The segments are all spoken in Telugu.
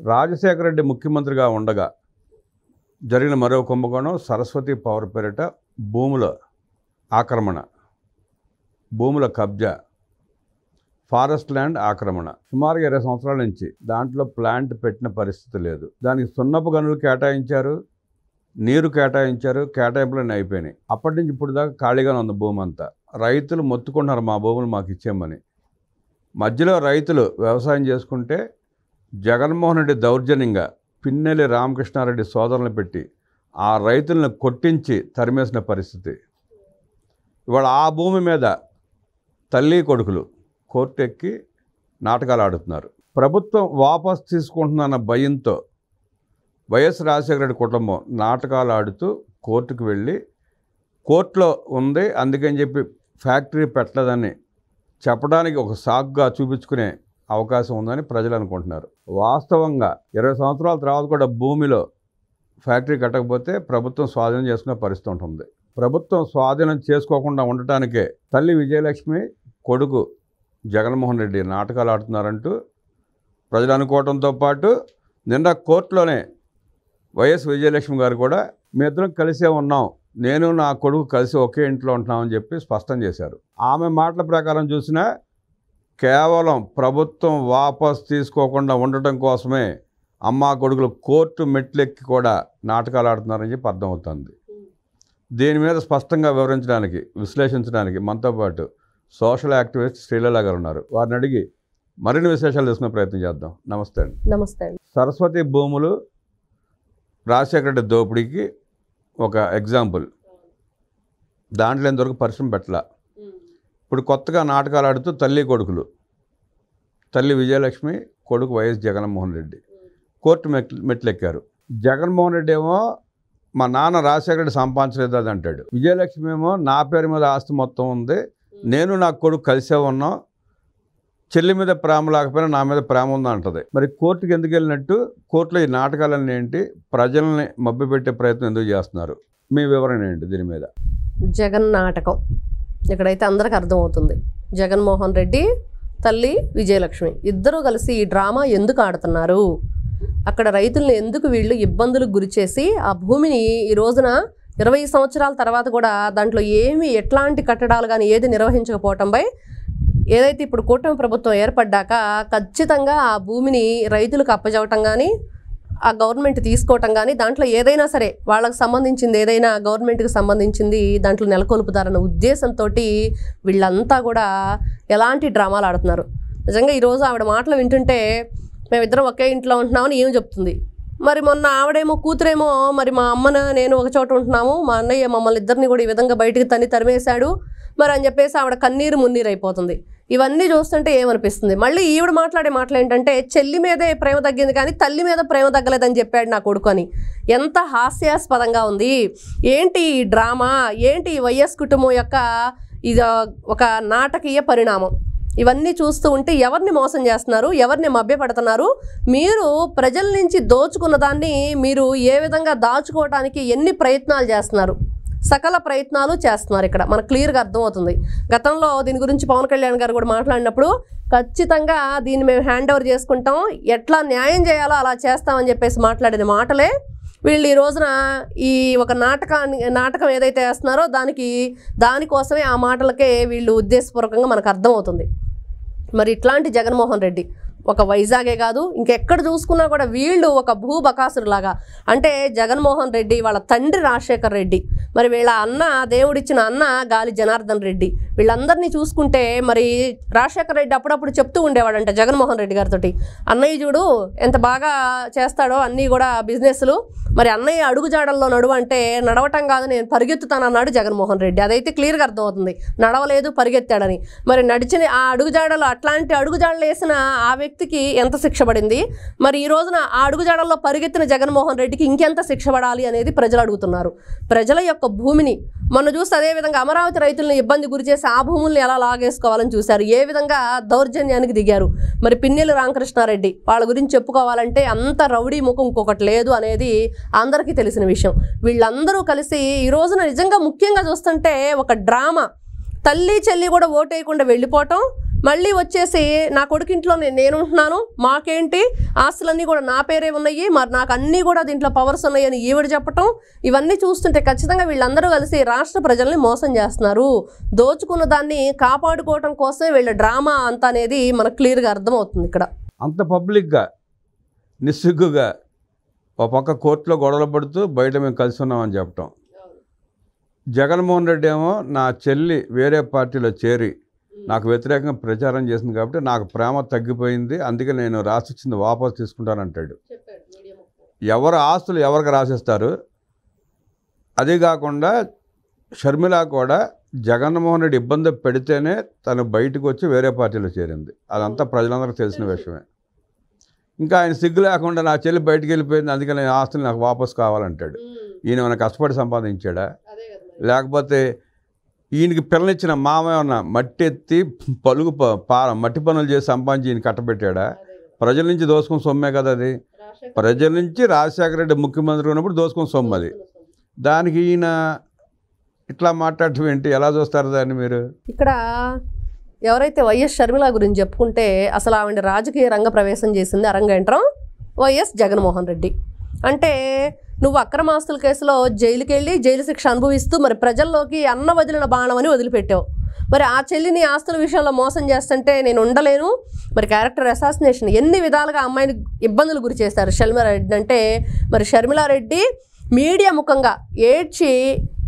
రాజశేఖర రెడ్డి ముఖ్యమంత్రిగా ఉండగా జరిగిన మరో కుంభకోణం సరస్వతి పవర్ పేరిట భూముల ఆక్రమణ, భూముల కబ్జా, ఫారెస్ట్ ల్యాండ్ ఆక్రమణ. సుమారుగా 20 సంవత్సరాల నుంచి దాంట్లో ప్లాంట్ పెట్టిన పరిస్థితి లేదు. దానికి సున్నపు గనులు కేటాయించారు, నీరు కేటాయించారు, కేటాయింపులన్నీ అయిపోయినాయి. అప్పటి నుంచి ఇప్పుడు దాకా ఖాళీగానే ఉంది భూమి అంతా. రైతులు మొత్తుకుంటున్నారు మా భూములు మాకు ఇచ్చేయమని. మధ్యలో రైతులు వ్యవసాయం చేసుకుంటే జగన్మోహన్ రెడ్డి దౌర్జన్యంగా పిన్నెల్లి రామకృష్ణారెడ్డి సోదరులను పెట్టి ఆ రైతులను కొట్టించి తరిమేసిన పరిస్థితి. ఇవాళ ఆ భూమి మీద తల్లి కొడుకులు కోర్టు ఎక్కి నాటకాలు ఆడుతున్నారు. ప్రభుత్వం వాపసు తీసుకుంటుందన్న భయంతో వైఎస్ రాజశేఖర రెడ్డి కుటుంబం నాటకాలు ఆడుతూ కోర్టుకు వెళ్ళి కోర్టులో ఉంది అందుకని చెప్పి ఫ్యాక్టరీ పెట్టలేదని చెప్పడానికి ఒక సాకుగా చూపించుకునే అవకాశం ఉందని ప్రజలు అనుకుంటున్నారు. వాస్తవంగా 20 సంవత్సరాల తర్వాత కూడా భూమిలో ఫ్యాక్టరీ కట్టకపోతే ప్రభుత్వం స్వాధీనం చేసుకునే పరిస్థితి ఉంటుంది. ప్రభుత్వం స్వాధీనం చేసుకోకుండా ఉండటానికే తల్లి విజయలక్ష్మి, కొడుకు జగన్మోహన్ రెడ్డి నాటకాలు ఆడుతున్నారంటూ ప్రజలు అనుకోవడంతో పాటు నిన్న కోర్టులోనే వైఎస్ విజయలక్ష్మి గారు కూడా మీ ఇద్దరం కలిసే ఉన్నాం, నేను నా కొడుకు కలిసి ఒకే ఇంట్లో ఉంటున్నామని చెప్పి స్పష్టం చేశారు. ఆమె మాటల ప్రకారం చూసినా కేవలం ప్రభుత్వం వాపసు తీసుకోకుండా ఉండటం కోసమే అమ్మా కొడుకులు కోర్టు మెట్లెక్కి కూడా నాటకాలు ఆడుతున్నారని చెప్పి అర్థమవుతుంది. దీని మీద స్పష్టంగా వివరించడానికి, విశ్లేషించడానికి మనతో పాటు సోషల్ యాక్టివిస్ట్ శ్రీలీల గారు ఉన్నారు. వారిని అడిగి మరిన్ని విశేషాలు తెలుసుకునే ప్రయత్నం చేద్దాం. నమస్తే అండి. నమస్తే అండి. సరస్వతి భూములు రాజశేఖర రెడ్డి దోపిడీకి ఒక ఎగ్జాంపుల్. దాంట్లో ఎంతవరకు పరిశ్రమ పెట్టలా. ఇప్పుడు కొత్తగా నాటకాలు ఆడుతూ తల్లి కొడుకులు, తల్లి విజయలక్ష్మి, కొడుకు వైఎస్ జగన్మోహన్ రెడ్డి కోర్టు మెట్లెక్కారు. జగన్మోహన్ రెడ్డి ఏమో మా నాన్న రాజశేఖర రెడ్డి సంపాదించలేదు అది అంటాడు. విజయలక్ష్మి ఏమో నా పేరు మీద ఆస్తి మొత్తం ఉంది, నేను నా కొడుకు కలిసే ఉన్నాం, చెల్లి మీద ప్రేమ లేకపోయినా నా మీద ప్రేమ ఉందా అంటది. మరి కోర్టుకి ఎందుకు వెళ్ళినట్టు, కోర్టులో ఈ నాటకాలన్నీ ఏంటి, ప్రజల్ని మభ్యపెట్టే ప్రయత్నం ఎందుకు చేస్తున్నారు, మీ వివరణ ఏంటి దీని మీద? జగన్ నాటకం ఇక్కడైతే అందరికి అర్థమవుతుంది. జగన్మోహన్ రెడ్డి, తల్లి విజయలక్ష్మి ఇద్దరూ కలిసి ఈ డ్రామా ఎందుకు ఆడుతున్నారు, అక్కడ రైతుల్ని ఎందుకు వీళ్ళు ఇబ్బందులకు గురి చేసి ఆ భూమిని ఈ రోజున 20 సంవత్సరాల తర్వాత కూడా దాంట్లో ఎట్లాంటి కట్టడాలు కానీ ఏది నిర్వహించకపోవటంపై ఏదైతే ఇప్పుడు కూటమి ప్రభుత్వం ఏర్పడ్డాక ఖచ్చితంగా ఆ భూమిని రైతులకు అప్పచెప్పటం కానీ ఆ గవర్నమెంట్ తీసుకోవటం కానీ దాంట్లో ఏదైనా సరే వాళ్ళకి సంబంధించింది ఏదైనా గవర్నమెంట్కి సంబంధించింది దాంట్లో నెలకొల్పుతారన్న ఉద్దేశంతో వీళ్ళంతా కూడా ఎలాంటి డ్రామాలు ఆడుతున్నారు. నిజంగా ఈరోజు ఆవిడ మాటలు వింటుంటే మేమిద్దరం ఒకే ఇంట్లో ఉంటున్నామని ఏం చెప్తుంది. మరి మొన్న ఆవిడేమో కూతురేమో మరి మా అమ్మను నేను ఒక చోట ఉంటున్నాము, మా అన్నయ్య మమ్మల్ని ఇద్దరిని కూడా ఈ విధంగా బయటికి తరిమేశాడు మరి అని చెప్పేసి ఆవిడ కన్నీరు మున్నీరు అయిపోతుంది. ఇవన్నీ చూస్తుంటే ఏమనిపిస్తుంది, మళ్ళీ ఈవిడ మాట్లాడే మాటలు ఏంటంటే చెల్లి మీదే ప్రేమ తగ్గింది కానీ తల్లి మీద ప్రేమ తగ్గలేదని చెప్పాడు నా కొడుకు అని. ఎంత హాస్యాస్పదంగా ఉంది. ఏంటి ఈ డ్రామా, ఏంటి ఈ వైఎస్ కుటుంబం యొక్క ఇది ఒక నాటకీయ పరిణామం. ఇవన్నీ చూస్తూ ఉంటే ఎవరిని మోసం చేస్తున్నారు, ఎవరిని మభ్యపెడుతున్నారు, మీరు ప్రజల నుంచి దోచుకున్న దాన్ని మీరు ఏ విధంగా దాచుకోవడానికి ఎన్ని ప్రయత్నాలు చేస్తున్నారు, సకల ప్రయత్నాలు చేస్తున్నారు. ఇక్కడ మనకు క్లియర్గా అర్థమవుతుంది. గతంలో దీని గురించి పవన్ కళ్యాణ్ గారు కూడా మాట్లాడినప్పుడు ఖచ్చితంగా దీన్ని మేము హ్యాండ్ ఓవర్ చేసుకుంటాం, ఎట్లా న్యాయం చేయాలో అలా చేస్తామని చెప్పేసి మాట్లాడిన మాటలే వీళ్ళు ఈ రోజున ఈ ఒక నాటకం ఏదైతే వేస్తున్నారో దానికోసమే ఆ మాటలకే వీళ్ళు ఉద్దేశపూర్వకంగా మనకు అర్థమవుతుంది. మరి ఇట్లాంటి జగన్మోహన్ రెడ్డి ఒక వైజాగే కాదు ఇంకెక్కడ చూసుకున్నా కూడా వీళ్ళు ఒక భూబకాసురులాగా, అంటే జగన్మోహన్ రెడ్డి వాళ్ళ తండ్రి రాజశేఖర్ రెడ్డి, మరి వీళ్ళ అన్న దేవుడిచ్చిన అన్న గాలి జనార్దన్ రెడ్డి, వీళ్ళందరినీ చూసుకుంటే మరి రాజశేఖర్ రెడ్డి అప్పుడప్పుడు చెప్తూ ఉండేవాడంట జగన్మోహన్ రెడ్డి గారితో, అన్నయ్య చూడు ఎంత బాగా చేస్తాడో అన్నీ కూడా బిజినెస్లు, మరి అన్నయ్య అడుగుజాడల్లో నడువు అంటే నడవటం కాదు నేను పరిగెత్తుతానన్నాడు జగన్మోహన్ రెడ్డి. అదైతే క్లియర్గా అర్థమవుతుంది, నడవలేదు పరిగెత్తాడని. మరి నడిచిన ఆ అడుగుజాడలు అట్లాంటి అడుగుజాడలు వేసిన ఆ వ్యక్తికి ఎంత శిక్ష పడింది, మరి ఈ రోజున ఆ అడుగుజాడల్లో పరిగెత్తిన జగన్మోహన్ రెడ్డికి ఇంకెంత శిక్ష పడాలి అనేది ప్రజలు అడుగుతున్నారు. ప్రజల యొక్క భూమిని మొన్న చూస్తే అదేవిధంగా అమరావతి రైతులను ఇబ్బంది గురి చేసి ఆ భూముల్ని ఎలా లాగేసుకోవాలని చూశారు, ఏ విధంగా దౌర్జన్యానికి దిగారు. మరి పిన్నెల్లి రామకృష్ణారెడ్డి వాళ్ళ గురించి చెప్పుకోవాలంటే అంత రౌడీ ముఖం ఇంకొకటి లేదు అనేది అందరికీ తెలిసిన విషయం. వీళ్ళందరూ కలిసి ఈ రోజున నిజంగా ముఖ్యంగా చూస్తుంటే ఒక డ్రామా తల్లి చెల్లి కూడా ఓటేయకుండా వెళ్ళిపోవటం, మళ్ళీ వచ్చేసి నా కొడుకింట్లో నేను ఉంటున్నాను, మాకేంటి ఆస్తులన్నీ కూడా నా పేరే ఉన్నాయి, మరి నాకు అన్నీ కూడా దీంట్లో పవర్స్ ఉన్నాయని ఈవిడ చెప్పటం, ఇవన్నీ చూస్తుంటే ఖచ్చితంగా వీళ్ళందరూ కలిసి రాష్ట్ర ప్రజల్ని మోసం చేస్తున్నారు. దోచుకున్న దాన్ని కాపాడుకోవటం కోసమే వీళ్ళ డ్రామా అంత అనేది మనకు క్లియర్గా అర్థమవుతుంది. ఇక్కడ అంత పబ్లిక్గా నిస్సిగ్గుగా ఒక పక్క కోర్టులో గొడవలు పడుతూ బయట మేము కలిసి ఉన్నామని చెప్పటం. జగన్మోహన్ రెడ్డి ఏమో నా చెల్లి వేరే పార్టీలో చేరి నాకు వ్యతిరేకంగా ప్రచారం చేసింది కాబట్టి నాకు ప్రేమ తగ్గిపోయింది, అందుకే నేను రాసిచ్చింది వాపసు తీసుకుంటానంటాడు. ఎవరు ఆస్తులు ఎవరికి రాసిస్తారు? అదే కాకుండా షర్మిల కూడా జగన్మోహన్ రెడ్డి ఇబ్బంది పెడితేనే తను బయటకు వచ్చి వేరే పార్టీలో చేరింది. అదంతా ప్రజలందరికీ తెలిసిన విషయమే. ఇంకా ఆయన సిగ్గు లేకుండా నా చెల్లి బయటికి వెళ్ళిపోయింది, అందుకే నేను ఆస్తులు నాకు వాపసు కావాలంటాడు. ఈయన మన కష్టపడి సంపాదించాడా? లేకపోతే ఈయనకి పిల్లనిచ్చిన మామ ఏమన్నా మట్టి ఎత్తి పలుగు మట్టి పనులు చేసి సంపాదించి ఈయన కట్టబెట్టాడా? ప్రజల నుంచి దోసుకుని సొమ్మే కదా అది. ప్రజల నుంచి రాజశేఖర రెడ్డి ముఖ్యమంత్రి ఉన్నప్పుడు దోసుకుని సొమ్ము అది. దానికి ఈయన ఇట్లా మాట్లాడటం ఏంటి? ఎలా చూస్తారు దాన్ని మీరు? ఇక్కడ ఎవరైతే వైఎస్ షర్మిల గురించి చెప్పుకుంటే అసలు ఆవిడ రాజకీయ రంగ ప్రవేశం చేసింది అరంగేట్రం వైఎస్ జగన్మోహన్ రెడ్డి. అంటే నువ్వు అక్రమాస్తుల కేసులో జైలుకి వెళ్ళి జైలు శిక్ష అనుభవిస్తూ మరి ప్రజల్లోకి అన్న వదిలిన బాణం అని వదిలిపెట్టావు. మరి ఆ చెల్లిని ఆస్తుల విషయంలో మోసం చేస్తుంటే నేను ఉండలేను. మరి క్యారెక్టర్ అసాసినేషన్ ఎన్ని విధాలుగా అమ్మాయిని ఇబ్బందులు గురి చేశారు షర్మిలారెడ్డి. అంటే మరి షర్మిలారెడ్డి మీడియా ముఖంగా ఏడ్చి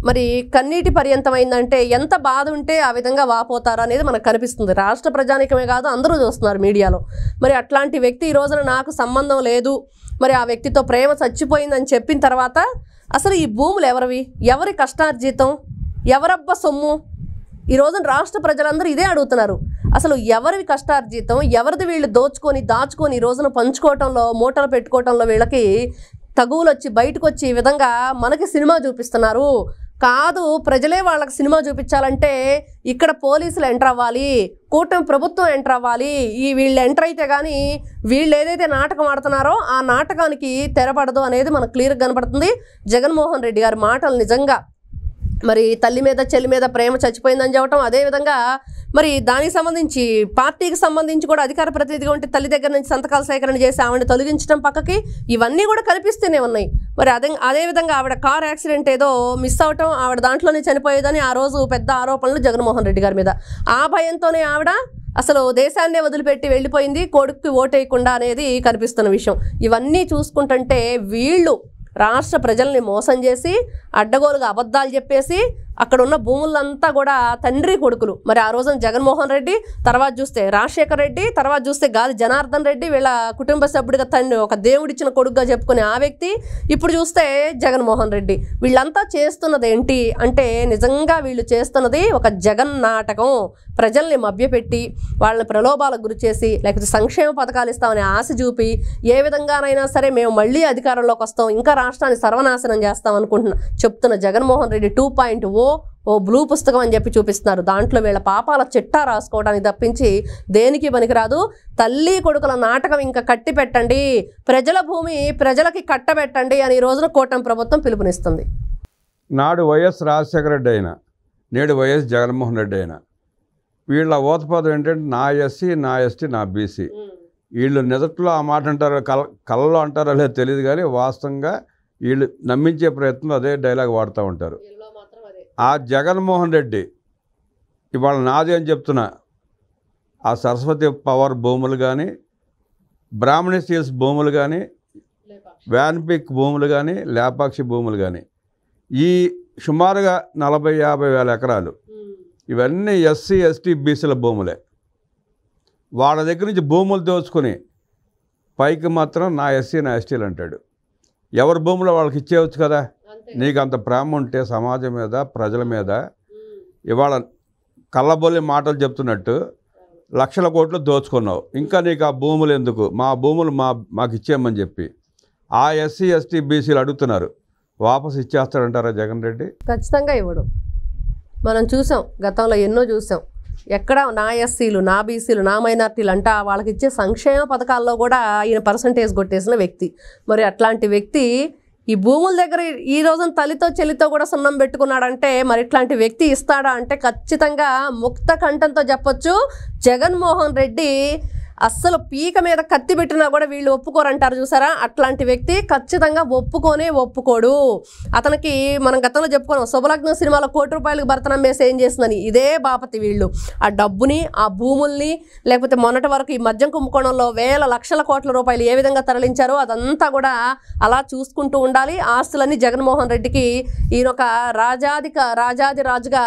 మరి కన్నీటి పర్యంతమైందంటే ఎంత బాధ ఉంటే ఆ విధంగా వాపోతారు అనేది మనకు కనిపిస్తుంది. రాష్ట్ర ప్రజానికమే కాదు, అందరూ చూస్తున్నారు మీడియాలో. మరి అట్లాంటి వ్యక్తి ఈ రోజున నాకు సంబంధం లేదు, మరి ఆ వ్యక్తితో ప్రేమ చచ్చిపోయిందని చెప్పిన తర్వాత అసలు ఈ భూములు ఎవరివి, ఎవరి కష్టార్జితం, ఎవరబ్బ సొమ్ము? ఈ రోజున రాష్ట్ర ప్రజలందరూ ఇదే అడుగుతున్నారు. అసలు ఎవరివి కష్టార్జితం, ఎవరిది వీళ్ళు దాచుకొని ఈ రోజున పంచుకోవటంలో మూటలు పెట్టుకోవటంలో వీళ్ళకి తగువులు వచ్చి బయటకు వచ్చి ఈ విధంగా మనకి సినిమా చూపిస్తున్నారు. కాదు, ప్రజలే వాళ్ళకి సినిమా చూపించాలంటే ఇక్కడ పోలీసులు ఎంటర్ అవ్వాలి, కూటమి ప్రభుత్వం ఎంటర్ అవ్వాలి. వీళ్ళు ఎంటర్ అయితే కానీ వీళ్ళు ఏదైతే నాటకం ఆడుతున్నారో ఆ నాటకానికి తెరపడదు అనేది మనకు క్లియర్గా కనపడుతుంది. జగన్మోహన్ రెడ్డి గారి మాటలు నిజంగా మరి తల్లి మీద చెల్లి మీద ప్రేమ చచ్చిపోయిందని చెప్పటం, అదేవిధంగా మరి దానికి సంబంధించి పార్టీకి సంబంధించి కూడా అధికార ప్రతినిధిగా ఉంటే తల్లి దగ్గర నుంచి సంతకాల సేకరణ చేసి ఆవిడని తొలగించడం పక్కకి ఇవన్నీ కూడా కనిపిస్తూనే ఉన్నాయి. మరి అదేవిధంగా ఆవిడ కార్ యాక్సిడెంట్ ఏదో మిస్ అవటం, ఆవిడ దాంట్లోనే చనిపోయేదని ఆ రోజు పెద్ద ఆరోపణలు జగన్మోహన్ రెడ్డి గారి మీద. ఆ భయంతోనే ఆవిడ అసలు దేశాన్నే వదిలిపెట్టి వెళ్ళిపోయింది కొడుక్కి ఓటేయకుండా అనేది కనిపిస్తున్న విషయం. ఇవన్నీ చూసుకుంటుంటే వీళ్ళు రాష్ట్ర ప్రజల్ని మోసం చేసి అడ్డగోలుగా అబద్ధాలు చెప్పేసి అక్కడ ఉన్న భూములంతా కూడా తండ్రి కొడుకులు. మరి ఆ రోజున జగన్మోహన్ రెడ్డి, తర్వాత చూస్తే రాజశేఖర రెడ్డి, తర్వాత చూస్తే గాలి జనార్దన్ రెడ్డి వీళ్ళ కుటుంబ సభ్యుడిగా తండ్రి ఒక దేవుడిచ్చిన కొడుకుగా చెప్పుకునే ఆ వ్యక్తి, ఇప్పుడు చూస్తే జగన్మోహన్ రెడ్డి. వీళ్ళంతా చేస్తున్నది ఏంటి అంటే నిజంగా వీళ్ళు చేస్తున్నది ఒక జగన్ నాటకం. ప్రజల్ని మభ్యపెట్టి వాళ్ళని ప్రలోభాలకు గురి చేసి లేకపోతే సంక్షేమ పథకాలు ఇస్తామని ఆశ చూపి ఏ విధంగానైనా సరే మేము మళ్ళీ అధికారంలోకి వస్తాం, ఇంకా రాష్ట్రాన్ని సర్వనాశనం చేస్తాం చెప్తున్న జగన్మోహన్ రెడ్డి 2.0 ఓ బ్లూ పుస్తకం అని చెప్పి చూపిస్తున్నారు. దాంట్లో వీళ్ళ పాపాల చిట్టా రాసుకోవడానికి తప్పించి దేనికి పనికిరాదు. తల్లి కొడుకుల నాటకం ఇంకా కట్టి పెట్టండి, ప్రజల భూమి ప్రజలకి కట్టబెట్టండి అని ఈ రోజున కూటమి ప్రభుత్వం పిలుపునిస్తుంది. నాడు వైఎస్ రాజశేఖర రెడ్డి అయినా నేడు వైఎస్ జగన్మోహన్ రెడ్డి అయినా వీళ్ళ ఓతపాదం ఏంటంటే నా ఎస్సీ, నా ఎస్టీ, నా బీసీ. వీళ్ళు నిజట్లో ఆ మాట అంటారో కళ్ళలో అంటారో లేదో తెలియదు, కానీ వాస్తవంగా వీళ్ళు నమ్మించే ప్రయత్నం అదే డైలాగ్ వాడుతూ ఉంటారు. ఆ జగన్మోహన్ రెడ్డి ఇవాళ నాది అని చెప్తున్నా ఆ సరస్వతి పవర్ భూములు కానీ, బ్రాహ్మణి స్టీల్స్ భూములు కానీ, వ్యాన్పిక్ భూములు కానీ, లేపాక్షి భూములు కానీ, ఈ సుమారుగా 40-50 వేల ఎకరాలు ఇవన్నీ ఎస్సీ, ఎస్టీ, బీసీల భూములే. వాళ్ళ దగ్గర నుంచి భూములు దోచుకొని పైకి మాత్రం నా ఎస్సీ, నా ఎస్టీలు అంటాడు. ఎవరి భూములు వాళ్ళకి ఇచ్చేయచ్చు కదా. నీకు అంత ప్రేమ ఉంటే సమాజం మీద, ప్రజల మీద ఇవాళ కళ్ళబొల్లి మాటలు చెప్తున్నట్టు లక్షల కోట్లు దోచుకున్నావు, ఇంకా నీకు ఆ భూములు ఎందుకు, మా భూములు మాకు ఇచ్చేయమని చెప్పి ఆ ఎస్సీ, ఎస్టీ, బీసీలు అడుగుతున్నారు. వాపసు ఇచ్చేస్తాడంటారా జగన్ రెడ్డి? ఖచ్చితంగా ఇవ్వడు. మనం చూసాం, గతంలో ఎన్నో చూసాం. ఎక్కడ నా ఎస్సీలు, నా బీసీలు, నా మైనార్టీలు అంట వాళ్ళకి ఇచ్చే సంక్షేమ పథకాల్లో కూడా ఈయన పర్సంటేజ్ కొట్టేసిన వ్యక్తి. మరి అట్లాంటి వ్యక్తి ఈ భూముల దగ్గర ఈ రోజున తల్లితో చెల్లితో కూడా సున్నం పెట్టుకున్నాడంటే మరి ఇట్లాంటి వ్యక్తి ఇస్తాడా అంటే ఖచ్చితంగా ముక్త కంఠంతో చెప్పొచ్చు, జగన్మోహన్ రెడ్డి అస్సలు పీక మీద కత్తి పెట్టినా కూడా వీళ్ళు ఒప్పుకోరంటారు చూసారా, అట్లాంటి వ్యక్తి ఖచ్చితంగా ఒప్పుకోడు. అతనికి మనం గతంలో చెప్పుకున్నాం, శుభలగ్నం సినిమాలో ₹1,00,00,000 భర్తనం వేసి ఏం చేస్తుందని, ఇదే బాపతి వీళ్ళు ఆ డబ్బుని ఆ భూముల్ని లేకపోతే మొన్నటి వరకు ఈ మద్యం కుంభకోణంలో వేల లక్షల కోట్ల రూపాయలు ఏ విధంగా తరలించారో అదంతా కూడా అలా చూసుకుంటూ ఉండాలి. ఆస్తులన్నీ జగన్మోహన్ రెడ్డికి ఈయనొక రాజాది రాజుగా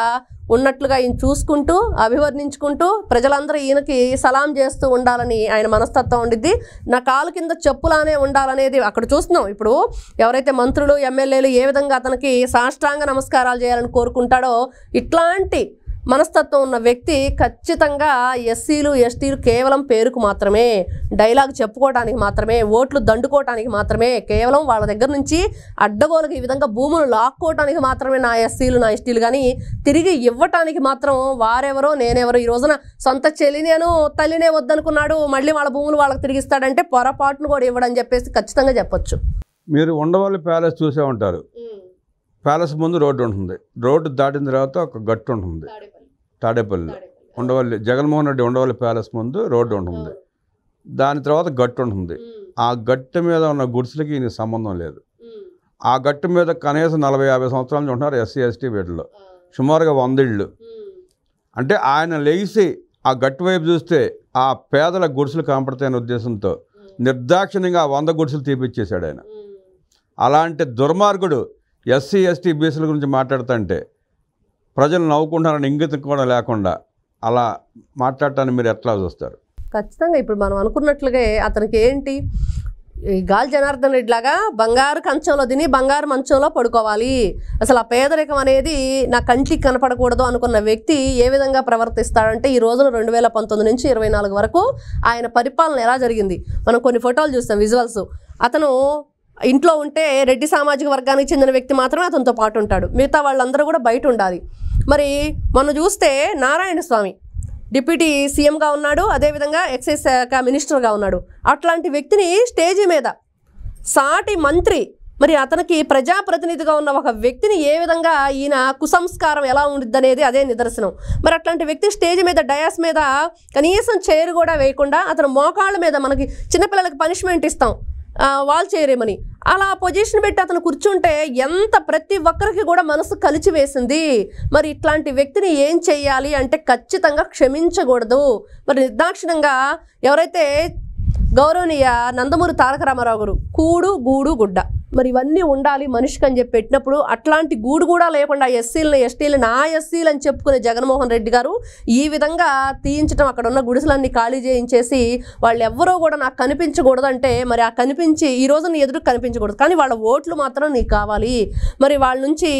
ఉన్నట్లుగా ఈయన చూసుకుంటూ అభివర్ణించుకుంటూ ప్రజలందరూ ఈయనకి సలాం చేస్తూ ఉండాలని ఆయన మనస్తత్వం ఉండిద్ది. నా కాలు కింద చెప్పులానే ఉండాలనేది అక్కడ చూస్తున్నాం. ఇప్పుడు ఎవరైతే మంత్రులు ఎమ్మెల్యేలు ఏ విధంగా అతనికి సాష్టాంగ నమస్కారాలు చేయాలని కోరుకుంటాడో ఇట్లాంటి మనస్తత్వం ఉన్న వ్యక్తి ఖచ్చితంగా ఎస్సీలు ఎస్టీలు కేవలం పేరుకు మాత్రమే, డైలాగ్ చెప్పుకోవడానికి మాత్రమే, ఓట్లు దండుకోవటానికి మాత్రమే, కేవలం వాళ్ళ దగ్గర నుంచి అడ్డగోలుగా ఈ విధంగా భూములు లాక్కోవటానికి మాత్రమే నా ఎస్సీలు నా ఎస్టీలు, కానీ తిరిగి ఇవ్వటానికి మాత్రం వారెవరో నేనెవరో. ఈ రోజున సొంత చెల్లినేను తల్లినే వద్దనుకున్నాడు, మళ్ళీ వాళ్ళ భూములు వాళ్ళకి తిరిగిస్తాడంటే పొరపాటును కూడా ఇవ్వడని చెప్పేసి ఖచ్చితంగా చెప్పొచ్చు. మీరు ఉండవల్లి ప్యాలెస్ చూసే ఉంటారు. ప్యాలెస్ ముందు రోడ్డు ఉంటుంది, రోడ్డు దాటిన తర్వాత ఒక గట్టు ఉంటుంది, తాడేపల్లి ఉండవల్లి జగన్మోహన్ రెడ్డి ఉండవల్లి ప్యాలెస్ ముందు రోడ్డు ఉంటుంది, దాని తర్వాత గట్టు ఉంటుంది. ఆ గట్టు మీద ఉన్న గుడిసెలకి ఈయన సంబంధం లేదు. ఆ గట్టు మీద కనీసం 40-50 సంవత్సరాల నుంచి ఉంటున్నారు ఎస్సీ ఎస్టీ వీటిలో, సుమారుగా 100 ఇళ్ళు. అంటే ఆయన లేచి ఆ గట్టు వైపు చూస్తే ఆ పేదల గుడిసెలు కనపడతాయనే ఉద్దేశంతో నిర్దాక్షిణ్యంగా 100 గుడిసెలు తీపిచ్చేశాడు ఆయన. అలాంటి దుర్మార్గుడు ఎస్సీ ఎస్టీ బీసీల గురించి మాట్లాడుతుంటే ప్రజలు నవ్వుకుంటారని ఇంగితం కూడా లేకుండా అలా మాట్లాడటాన్ని మీరు ఎట్లా చూస్తారు? ఖచ్చితంగా ఇప్పుడు మనం అనుకున్నట్లుగా అతనికి ఏంటి, ఈ గాలి జనార్దన్ రెడ్డి లాగా బంగారు కంచంలో తిని బంగారు మంచంలో పడుకోవాలి, అసలు ఆ పేదరికం అనేది నా కంటికి కనపడకూడదు అనుకున్న వ్యక్తి ఏ విధంగా ప్రవర్తిస్తాడంటే ఈ రోజున 2019 నుంచి 24 వరకు ఆయన పరిపాలన ఎలా జరిగింది మనం కొన్ని ఫోటోలు చూస్తాం, విజువల్స్. అతను ఇంట్లో ఉంటే రెడ్డి సామాజిక వర్గానికి చెందిన వ్యక్తి మాత్రమే అతనితో పాటు ఉంటాడు, మిగతా వాళ్ళందరూ కూడా బయట ఉండాలి. మరి మనం చూస్తే నారాయణ స్వామి డిప్యూటీ సీఎంగా ఉన్నాడు, అదేవిధంగా ఎక్సైజ్ శాఖ మినిస్టర్గా ఉన్నాడు. అట్లాంటి వ్యక్తిని స్టేజీ మీద సాటి మంత్రి, మరి అతనికి ప్రజాప్రతినిధిగా ఉన్న ఒక వ్యక్తిని ఏ విధంగా ఈయన కుసంస్కారం ఎలా ఉండిద్ది అనేది అదే నిదర్శనం. మరి అట్లాంటి వ్యక్తి స్టేజ్ మీద డయాస్ మీద కనీసం చైర్ కూడా వేయకుండా అతను మోకాళ్ళ మీద, మనకి చిన్నపిల్లలకి పనిష్మెంట్ ఇస్తాం వాల్ చేయరేమని, అలా పొజిషన్ పెట్టి అతను కూర్చుంటే ఎంత ప్రతి ఒక్కరికి కూడా మనసు కలిచి వేసింది. మరి ఇట్లాంటి వ్యక్తిని ఏం చెయ్యాలి అంటే ఖచ్చితంగా క్షమించకూడదు. మరి నిర్దాక్షిణంగా ఎవరైతే గౌరవనీయ నందమూరి తారక రామారావు గారు కూడు గూడు గుడ్డ, మరి ఇవన్నీ ఉండాలి మనిషికి అని చెప్పి పెట్టినప్పుడు అట్లాంటి గూడు కూడా లేకుండా ఎస్సీలని ఎస్టీలు నా ఎస్సీలు అని చెప్పుకునే జగన్మోహన్ రెడ్డి గారు ఈ విధంగా తీయించడం, అక్కడ ఉన్న గుడిసెలన్నీ ఖాళీ చేయించేసి వాళ్ళు ఎవ్వరూ కూడా నాకు కనిపించకూడదు అంటే, మరి ఆ కనిపించి ఈ రోజు నీ ఎదురు కనిపించకూడదు, కానీ వాళ్ళ ఓట్లు మాత్రం నీకు కావాలి, మరి వాళ్ళ నుంచి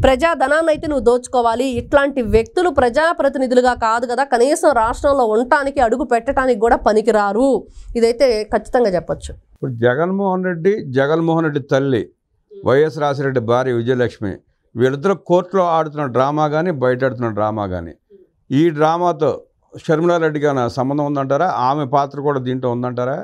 ప్రజాధనాన్ని అయితే నువ్వు దోచుకోవాలి. ఇట్లాంటి వ్యక్తులు ప్రజాప్రతినిధులుగా కాదు కదా, కనీసం రాష్ట్రంలో ఉండటానికి అడుగు పెట్టడానికి కూడా పనికిరారు. ఇదైతే ఖచ్చితంగా చెప్పొచ్చు. ఇప్పుడు జగన్మోహన్ రెడ్డి తల్లి వైఎస్ రాజశేఖర భార్య విజయలక్ష్మి వీళ్ళిద్దరూ కోర్టులో ఆడుతున్న డ్రామా కానీ బయట ఆడుతున్న డ్రామా కానీ, ఈ డ్రామాతో షర్మిలారెడ్డికి ఏమైనా సంబంధం ఉందంటారా? ఆమె పాత్ర కూడా దీంట్లో ఉందంటారా?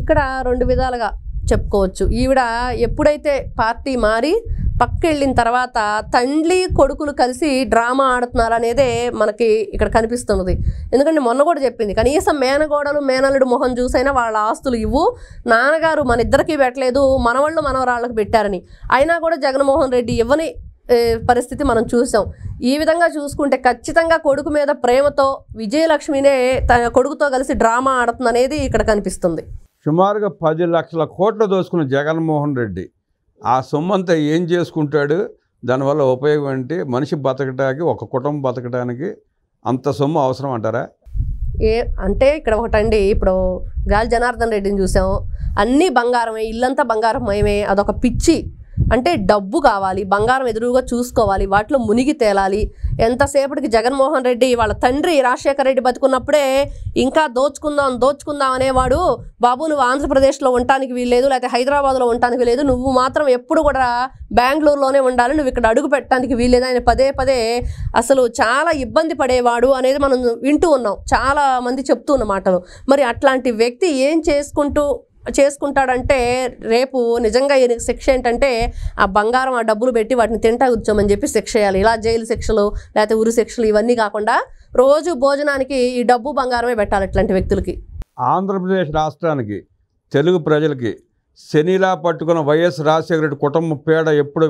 ఇక్కడ 2 విధాలుగా చెప్పుకోవచ్చు. ఈవిడ ఎప్పుడైతే పార్టీ మారి పక్కెళ్ళిన తర్వాత తండ్రి కొడుకులు కలిసి డ్రామా ఆడుతున్నారు అనేదే మనకి ఇక్కడ కనిపిస్తున్నది. ఎందుకంటే మొన్న కూడా చెప్పింది, కనీసం మేనగోడలు మేనల్లుడు మొహం చూసైనా వాళ్ళ ఆస్తులు ఇవ్వు, నాన్నగారు మన ఇద్దరికీ పెట్టలేదు, మనవాళ్ళు మనవరాళ్ళకి పెట్టారని. అయినా కూడా జగన్మోహన్ రెడ్డి ఇవ్వని పరిస్థితి మనం చూసాం. ఈ విధంగా చూసుకుంటే ఖచ్చితంగా కొడుకు మీద ప్రేమతో విజయలక్ష్మినే తన కొడుకుతో కలిసి డ్రామా ఆడుతుంది అనేది ఇక్కడ కనిపిస్తుంది. సుమారుగా 10 లక్షల కోట్లు దోసుకున్న జగన్మోహన్ రెడ్డి ఆ సొమ్మంతా ఏం చేసుకుంటాడు? దానివల్ల ఉపయోగం ఏంటి? మనిషి బతకటానికి, ఒక కుటుంబం బతకడానికి అంత సొమ్ము అవసరం అంటారా? అంటే ఇక్కడ ఒకటండి, ఇప్పుడు గాలి జనార్దన్ రెడ్డిని చూసాం, అన్నీ బంగారమే, ఇల్లంతా బంగారమయమే, అదొక పిచ్చి. అంటే డబ్బు కావాలి, బంగారం ఎదురుగా చూసుకోవాలి, వాటిలో మునిగి తేలాలి. ఎంతసేపటికి జగన్మోహన్ రెడ్డి వాళ్ళ తండ్రి రాజశేఖర రెడ్డి బతుకున్నప్పుడే ఇంకా దోచుకుందాం అనేవాడు, బాబు నువ్వు ఆంధ్రప్రదేశ్లో ఉండటానికి వీల్లేదు, లేకపోతే హైదరాబాద్లో ఉండటానికి లేదు, నువ్వు మాత్రం ఎప్పుడు కూడా బెంగళూరులోనే ఉండాలి, నువ్వు ఇక్కడ అడుగు పెట్టడానికి వీల్లేదు. ఆయన పదే అసలు చాలా ఇబ్బంది పడేవాడు అనేది మనం వింటూ ఉన్నాం, చాలా మంది చెప్తూ ఉన్న మాటలు. మరి అట్లాంటి వ్యక్తి ఏం చేసుకుంటూ చేసుకుంటాడంటే రేపు నిజంగా ఈయనకి శిక్ష ఏంటంటే ఆ బంగారం ఆ డబ్బులు పెట్టి వాటిని తింటా కూర్చోమని చెప్పి శిక్ష చేయాలి. ఇలా జైలు శిక్షలు లేకపోతే ఉరి శిక్షలు ఇవన్నీ కాకుండా రోజు భోజనానికి ఈ డబ్బు బంగారమే పెట్టాలి ఇట్లాంటి వ్యక్తులకి. ఆంధ్రప్రదేశ్ రాష్ట్రానికి, తెలుగు ప్రజలకి శనిలా పట్టుకున్న వైఎస్ రాజశేఖర రెడ్డి కుటుంబ పీడ ఎప్పుడు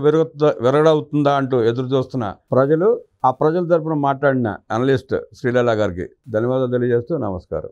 విరగడవుతుందా అంటూ ఎదురు చూస్తున్న ప్రజలు, ఆ ప్రజల తరపున మాట్లాడిన అనలిస్ట్ శ్రీలీల గారికి ధన్యవాదాలు తెలియజేస్తూ నమస్కారం.